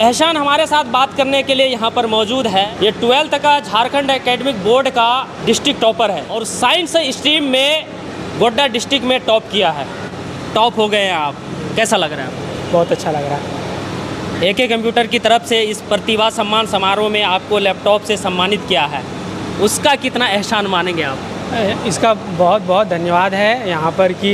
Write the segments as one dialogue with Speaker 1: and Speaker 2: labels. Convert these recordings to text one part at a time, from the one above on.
Speaker 1: एहसान हमारे साथ बात करने के लिए यहाँ पर मौजूद है। ये 12th का झारखंड एकेडमिक बोर्ड का डिस्ट्रिक्ट टॉपर है और साइंस स्ट्रीम में गोड्डा डिस्ट्रिक्ट में टॉप किया है। टॉप हो गए हैं आप, कैसा लग रहा है?
Speaker 2: बहुत अच्छा लग रहा है।
Speaker 1: एके कंप्यूटर की तरफ से इस प्रतिभा सम्मान समारोह में आपको लैपटॉप से सम्मानित किया है, उसका कितना एहसान मानेंगे आप?
Speaker 2: इसका बहुत बहुत धन्यवाद है यहाँ पर कि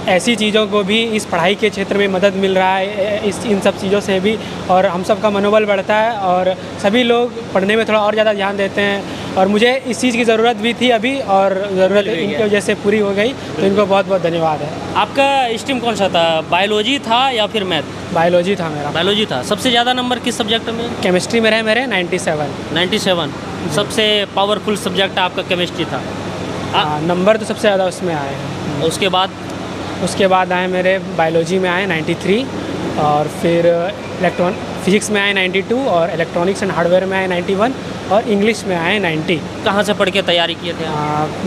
Speaker 2: ऐसी चीज़ों को भी इस पढ़ाई के क्षेत्र में मदद मिल रहा है, इन सब चीज़ों से भी, और हम सब का मनोबल बढ़ता है और सभी लोग पढ़ने में थोड़ा और ज़्यादा ध्यान देते हैं। और मुझे इस चीज़ की ज़रूरत भी थी अभी, और ज़रूरत इनकी वजह से पूरी हो गई, तो इनको बहुत बहुत धन्यवाद है।
Speaker 1: आपका स्ट्रीम कौन सा था? बायोलॉजी था या फिर मैथ?
Speaker 2: बायोलॉजी था मेरा।
Speaker 1: बायोलॉजी था। सबसे ज़्यादा नंबर किस सब्जेक्ट में?
Speaker 2: केमिस्ट्री में रहे मेरे 97।
Speaker 1: सबसे पावरफुल सब्जेक्ट आपका केमिस्ट्री था।
Speaker 2: नंबर तो सबसे ज़्यादा उसमें आए हैं।
Speaker 1: उसके बाद
Speaker 2: आए मेरे बायोलॉजी में आए 93, और फिर फिजिक्स में आए 92, और इलेक्ट्रॉनिक्स एंड हार्डवेयर में आए 91, और इंग्लिश में आए 90।
Speaker 1: कहाँ से पढ़ के तैयारी किए थे?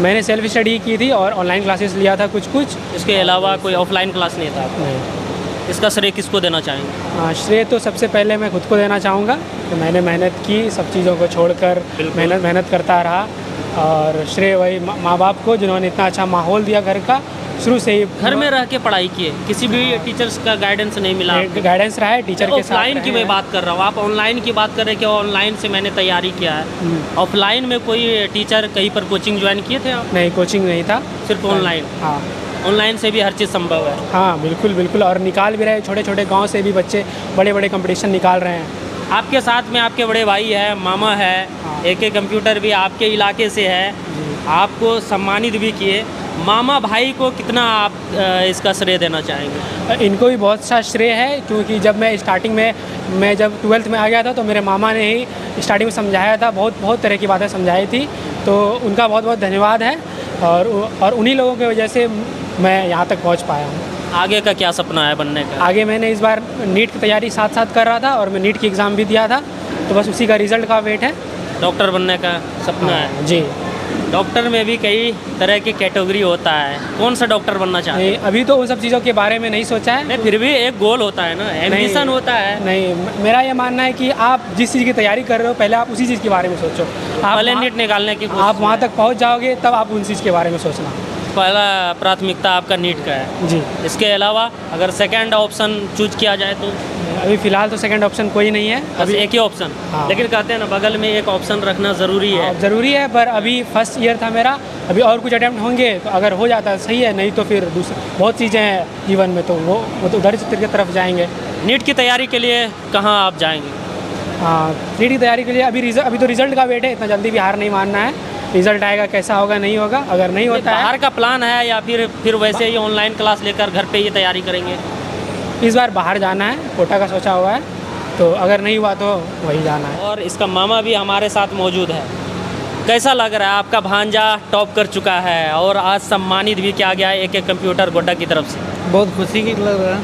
Speaker 2: मैंने सेल्फ स्टडी की थी और ऑनलाइन क्लासेस लिया था कुछ।
Speaker 1: इसके अलावा कोई ऑफलाइन क्लास नहीं था?
Speaker 2: नहीं।
Speaker 1: इसका श्रेय किसको देना चाहेंगे?
Speaker 2: श्रेय तो सबसे पहले मैं खुद को देना चाहूँगा कि मैंने मेहनत की, सब चीज़ों को छोड़कर मेहनत करता रहा, और श्रेय वही माँ बाप को जिन्होंने इतना अच्छा माहौल दिया घर का, शुरू से ही
Speaker 1: घर में रह के पढ़ाई किए, किसी भी टीचर्स का गाइडेंस नहीं मिला?
Speaker 2: गाइडेंस रहा है टीचर के साथ।
Speaker 1: ऑफलाइन की मैं बात कर रहा हूँ, आप ऑनलाइन की बात कर रहे हैं कि ऑनलाइन से मैंने तैयारी किया है। ऑफलाइन में कोई टीचर कहीं पर कोचिंग ज्वाइन किए थे आप?
Speaker 2: नहीं, कोचिंग नहीं था,
Speaker 1: सिर्फ ऑनलाइन।
Speaker 2: हाँ,
Speaker 1: ऑनलाइन से भी हर चीज़ संभव है।
Speaker 2: हाँ बिल्कुल, और निकाल भी रहे, छोटे छोटे गाँव से भी बच्चे बड़े बड़े कंपटीशन निकाल रहे हैं।
Speaker 1: आपके साथ में आपके बड़े भाई है, मामा है, एके कंप्यूटर भी आपके इलाके से है, आपको सम्मानित भी किए। मामा भाई को कितना आप इसका श्रेय देना चाहेंगे?
Speaker 2: इनको भी बहुत सा श्रेय है, क्योंकि जब मैं स्टार्टिंग में जब 12th में आ गया था तो मेरे मामा ने ही स्टार्टिंग में समझाया था, बहुत तरह की बातें समझाई थी, तो उनका बहुत बहुत धन्यवाद है। और उन्हीं लोगों की वजह से मैं यहाँ तक पहुँच पाया हूँ।
Speaker 1: आगे का क्या सपना है बनने का?
Speaker 2: आगे मैंने इस बार नीट की तैयारी साथ साथ कर रहा था, और मैं नीट की एग्ज़ाम भी दिया था, तो बस उसी का रिज़ल्ट का वेट है।
Speaker 1: डॉक्टर बनने का सपना है?
Speaker 2: जी।
Speaker 1: डॉक्टर में भी कई तरह की कैटेगरी होता है, कौन सा डॉक्टर बनना चाहते हैं?
Speaker 2: अभी तो उन सब चीज़ों के बारे में नहीं सोचा है।
Speaker 1: नहीं, फिर भी एक गोल होता है ना, एम्बिशन होता है।
Speaker 2: नहीं, मेरा ये मानना है कि आप जिस चीज़ की तैयारी कर रहे हो, पहले आप उसी चीज़ के बारे में सोचो।
Speaker 1: पहले नीट निकालने की
Speaker 2: आप वहाँ तक पहुँच जाओगे, तब आप उन चीज़ के बारे में सोचना।
Speaker 1: पहला प्राथमिकता आपका नीट का है?
Speaker 2: जी।
Speaker 1: इसके अलावा अगर सेकंड ऑप्शन चूज किया जाए तो?
Speaker 2: अभी फ़िलहाल तो सेकंड ऑप्शन कोई नहीं है,
Speaker 1: अभी एक ही ऑप्शन।
Speaker 2: हाँ।
Speaker 1: लेकिन कहते हैं ना, बगल में एक ऑप्शन रखना ज़रूरी है।
Speaker 2: ज़रूरी है, पर अभी फर्स्ट ईयर था मेरा, अभी और कुछ अटैम्प्ट होंगे, तो अगर हो जाता है सही है, नहीं तो फिर दूसरी बहुत चीज़ें हैं जीवन में, तो वो तो उधर की तरफ जाएंगे।
Speaker 1: नीट की तैयारी के लिए कहाँ आप जाएंगे?
Speaker 2: हाँ, नीट की तैयारी के लिए अभी तो रिज़ल्ट का वेट है, इतना जल्दी भी हार नहीं मानना है। रिज़ल्ट आएगा, कैसा होगा नहीं होगा, अगर नहीं होता है।
Speaker 1: बाहर का प्लान है या फिर वैसे ही ऑनलाइन क्लास लेकर घर पे ही तैयारी करेंगे?
Speaker 2: इस बार बाहर जाना है, कोटा का सोचा हुआ है, तो अगर नहीं हुआ तो वही जाना है।
Speaker 1: और इसका मामा भी हमारे साथ मौजूद है। कैसा लग रहा है? आपका भांजा टॉप कर चुका है और आज सम्मानित भी किया गया है एके कंप्यूटर गोड्डा की तरफ से।
Speaker 3: बहुत खुशी की लग रहा है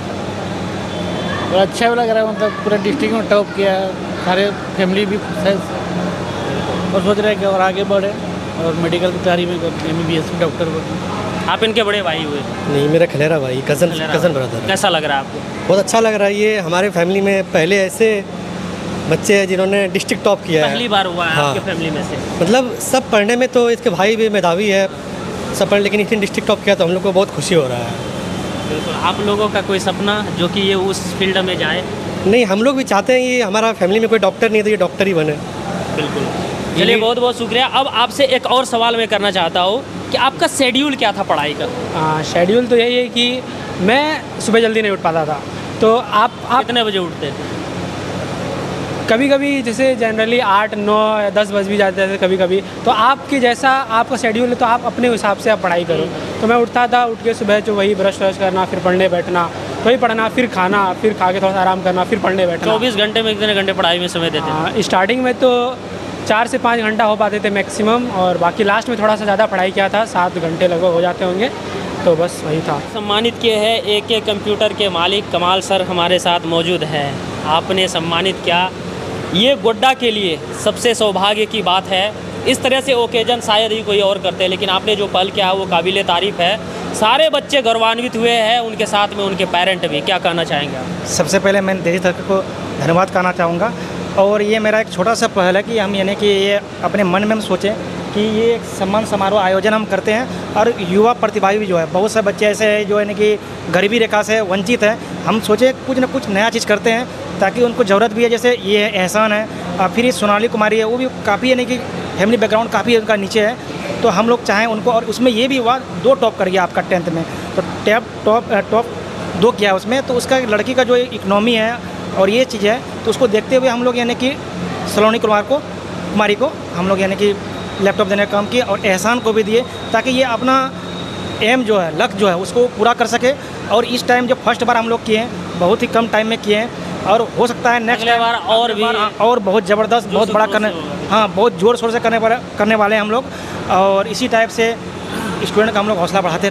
Speaker 3: और अच्छा भी लग रहा है, मतलब पूरे डिस्ट्रिक्ट में टॉप किया है, सारे फैमिली भी खुश है और सोच रहे हैं कि और आगे बढ़े और मेडिकल की तैयारी में MBBS डॉक्टर बने।
Speaker 1: आप इनके बड़े भाई हुए?
Speaker 4: नहीं, मेरा खलेरा भाई, कज़न ब्रदर।
Speaker 1: कैसा लग रहा है आपको?
Speaker 4: बहुत अच्छा लग रहा है। ये हमारे फैमिली में पहले ऐसे बच्चे हैं जिन्होंने डिस्ट्रिक्ट टॉप किया है।
Speaker 1: पहली बार हुआ है?
Speaker 4: हाँ।
Speaker 1: आपके फैमिली में से?
Speaker 4: मतलब सब पढ़ने में तो इसके भाई भी मेधावी है, सब पढ़, लेकिन इसने डिस्ट्रिक्ट टॉप किया तो हम लोग को बहुत खुशी हो रहा है।
Speaker 1: बिल्कुल। आप लोगों का कोई सपना जो कि ये उस फील्ड में जाए?
Speaker 4: नहीं, हम लोग भी चाहते हैं कि हमारा फैमिली में कोई डॉक्टर नहीं है तो ये डॉक्टर ही बने।
Speaker 1: बिल्कुल। चलिए, बहुत बहुत शुक्रिया। अब आपसे एक और सवाल मैं करना चाहता हूँ कि आपका शेड्यूल क्या था पढ़ाई का?
Speaker 2: शेड्यूल तो यही है कि मैं सुबह जल्दी नहीं उठ पाता था, तो आप
Speaker 1: कितने बजे उठते थे?
Speaker 2: कभी कभी जैसे जनरली 8, 9 या 10 बज भी जाते थे कभी कभी, तो आपके जैसा आपका शेड्यूल है तो आप अपने हिसाब से आप पढ़ाई करो। तो मैं उठता था, उठ के सुबह जो वही ब्रश करना, फिर पढ़ने बैठना, वही पढ़ना, फिर खाना, फिर खा के थोड़ा सा आराम करना, फिर पढ़ने बैठना।
Speaker 1: 24 घंटे में कितने घंटे पढ़ाई में समय देते थे?
Speaker 2: स्टार्टिंग में तो 4 से 5 घंटा हो पाते थे मैक्सिमम, और बाकी लास्ट में थोड़ा सा ज़्यादा पढ़ाई किया था, 7 घंटे लगभग हो जाते होंगे, तो बस वही था।
Speaker 1: सम्मानित किए हैं एके कंप्यूटर के मालिक कमाल सर हमारे साथ मौजूद है। आपने सम्मानित किया, ये गोड्डा के लिए सबसे सौभाग्य की बात है। इस तरह से ओकेजन शायद ही कोई और करते हैं, लेकिन आपने जो पहल किया है वो काबिल तारीफ़ है। सारे बच्चे गौरवान्वित हुए हैं, उनके साथ में उनके पेरेंट भी। क्या कहना चाहेंगे आप?
Speaker 5: सबसे पहले मैं दिल्ली सरकार को धन्यवाद कहना चाहूँगा। और ये मेरा एक छोटा सा पहल है कि हम यानी कि ये अपने मन में हम सोचें कि ये एक सम्मान समारोह आयोजन हम करते हैं और युवा प्रतिभागी जो है, बहुत से बच्चे ऐसे हैं जो यानी कि गरीबी रेखा से वंचित है। हम सोचे कुछ ना कुछ नया चीज़ करते हैं ताकि उनको ज़रूरत भी है। जैसे ये एहसान है और फिर ये सोनाली कुमारी है, वो भी काफ़ी यानी कि फैमिली बैकग्राउंड काफ़ी उनका नीचे है, तो हम लोग चाहें उनको। और उसमें ये भी हुआ 2 टॉप कर गया आपका 10th में, तो टॉप 2 किया उसमें, तो उसका लड़की का जो इकनॉमी है और ये चीज़ है, तो उसको देखते हुए हम लोग यानी कि सलोनी कुमारी को हम लोग यानी कि लैपटॉप देने का काम किया और एहसान को भी दिए ताकि ये अपना एम जो है, लक्ष्य जो है, उसको पूरा कर सके। और इस टाइम जो फर्स्ट बार हम लोग किए हैं, बहुत ही कम टाइम में किए हैं और हो सकता है नेक्स्ट
Speaker 1: बार और भी
Speaker 5: और बहुत ज़बरदस्त, बहुत बड़ा करने, हाँ, बहुत ज़ोर शोर से करने वाले हैं हम लोग। और इसी टाइप से स्टूडेंट का हम लोग हौसला बढ़ाते रहें।